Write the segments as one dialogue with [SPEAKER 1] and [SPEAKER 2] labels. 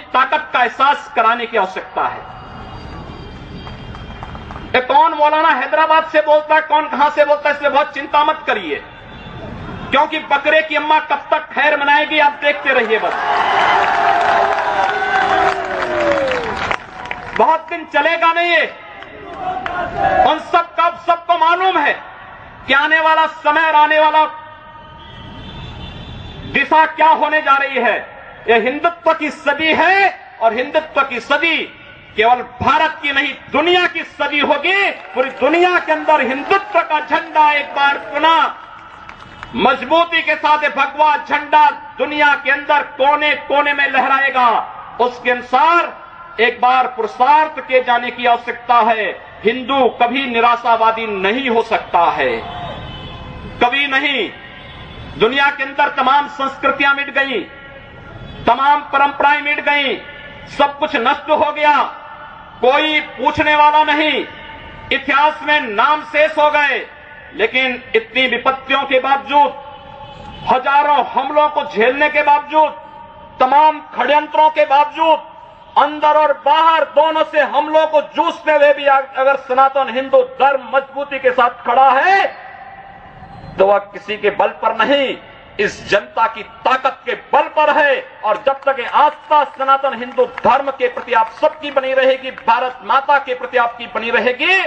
[SPEAKER 1] ताकत का एहसास कराने की आवश्यकता है। कौन मौलाना हैदराबाद से बोलता है, कौन कहां से बोलता है, इसलिए बहुत चिंता मत करिए, क्योंकि बकरे की अम्मा कब तक खैर मनाएगी आप देखते रहिए। बस बहुत दिन चलेगा नहीं ये। उन सबको मालूम है कि आने वाला समय और आने वाला दिशा क्या होने जा रही है। यह हिंदुत्व की सदी है और हिंदुत्व की सदी केवल भारत की नहीं दुनिया की सदी होगी। पूरी दुनिया के अंदर हिंदुत्व का झंडा एक बार पुनः मजबूती के साथ भगवा झंडा दुनिया के अंदर कोने कोने में लहराएगा। उसके अनुसार एक बार पुरुषार्थ किए जाने की आवश्यकता है। हिंदू कभी निराशावादी नहीं हो सकता है, कभी नहीं। दुनिया के अंदर तमाम संस्कृतियां मिट गई, तमाम परंपराएं मिट गई, सब कुछ नष्ट हो गया, कोई पूछने वाला नहीं, इतिहास में नाम शेष हो गए। लेकिन इतनी विपत्तियों के बावजूद, हजारों हमलों को झेलने के बावजूद, तमाम षड्यंत्रों के बावजूद, अंदर और बाहर दोनों से हमलों को जूझते हुए भी अगर सनातन हिंदू धर्म मजबूती के साथ खड़ा है तो वह किसी के बल पर नहीं, इस जनता की ताकत के बल पर है। और जब तक ये आस्था सनातन हिंदू धर्म के प्रति आप सबकी बनी रहेगी, भारत माता के प्रति आपकी बनी रहेगी,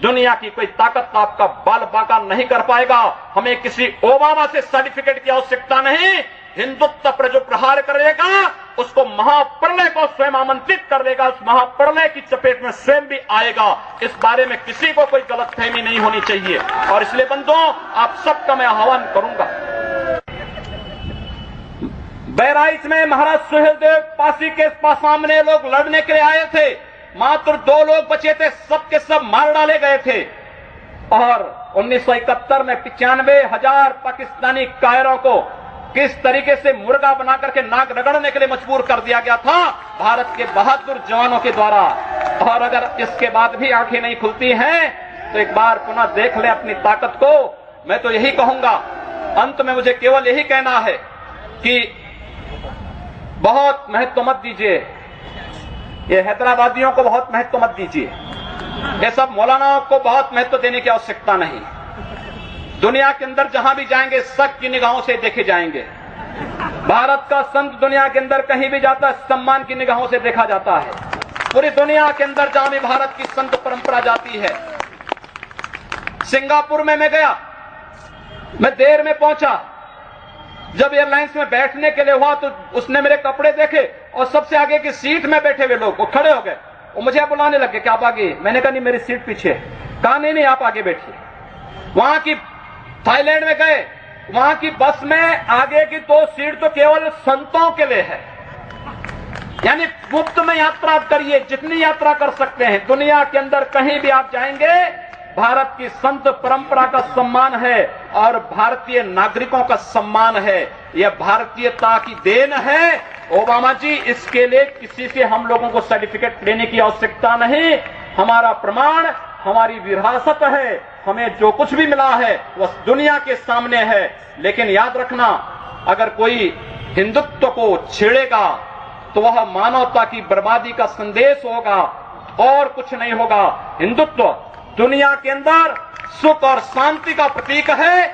[SPEAKER 1] दुनिया की कोई ताकत आपका बाल बांका नहीं कर पाएगा। हमें किसी ओबामा से सर्टिफिकेट की आवश्यकता नहीं। हिंदुत्व पर जो प्रहार करेगा उसको महाप्रलय को स्वयं आमंत्रित कर देगा, उस महाप्रलय की चपेट में स्वयं भी आएगा। इस बारे में किसी को कोई गलतफहमी नहीं होनी चाहिए। और इसलिए बंधुओं, आप सबका मैं आह्वान करूंगा। बहराइच में महाराज सुहेलदेव पासी के सामने लोग लड़ने के लिए आए थे, मात्र 2 लोग बचे थे, सबके सब मार डाले गए थे। और 1971 में 95,000 पाकिस्तानी कायरों को किस तरीके से मुर्गा बना करके नाक रगड़ने के लिए मजबूर कर दिया गया था भारत के बहादुर जवानों के द्वारा। और अगर इसके बाद भी आंखें नहीं खुलती हैं तो एक बार पुनः देख ले अपनी ताकत को। मैं तो यही कहूंगा, अंत में मुझे केवल यही कहना है कि बहुत महत्व मत दीजिए, ये हैदराबादियों को बहुत महत्व मत दीजिए, ये सब मौलानाओं को बहुत महत्व देने की आवश्यकता नहीं। दुनिया के अंदर जहां भी जाएंगे शक की निगाहों से देखे जाएंगे। भारत का संत दुनिया के अंदर कहीं भी जाता है सम्मान की निगाहों से देखा जाता है। पूरी दुनिया के अंदर जहां भी भारत की संत परंपरा जाती है। सिंगापुर में मैं गया, मैं देर में पहुंचा, जब एयरलाइंस में बैठने के लिए हुआ तो उसने मेरे कपड़े देखे और सबसे आगे की सीट में बैठे हुए लोग वो खड़े हो गए, वो मुझे बुलाने लगे कि आप आगे। मैंने कहा नहीं, मेरी सीट पीछे। कहा नहीं आप आगे बैठिए। वहां की थाईलैंड में गए, वहां की बस में आगे की 2 सीट तो केवल संतों के लिए है, यानी मुफ्त में यात्रा करिए, जितनी यात्रा कर सकते हैं। दुनिया के अंदर कहीं भी आप जाएंगे भारत की संत परंपरा का सम्मान है और भारतीय नागरिकों का सम्मान है। यह भारतीयता की देन है। ओबामा जी, इसके लिए किसी से हम लोगों को सर्टिफिकेट लेने की आवश्यकता नहीं। हमारा प्रमाण हमारी विरासत है, हमें जो कुछ भी मिला है वह दुनिया के सामने है। लेकिन याद रखना, अगर कोई हिंदुत्व को छेड़ेगा तो वह मानवता की बर्बादी का संदेश होगा और कुछ नहीं होगा। हिंदुत्व दुनिया के अंदर सुख और शांति का प्रतीक है।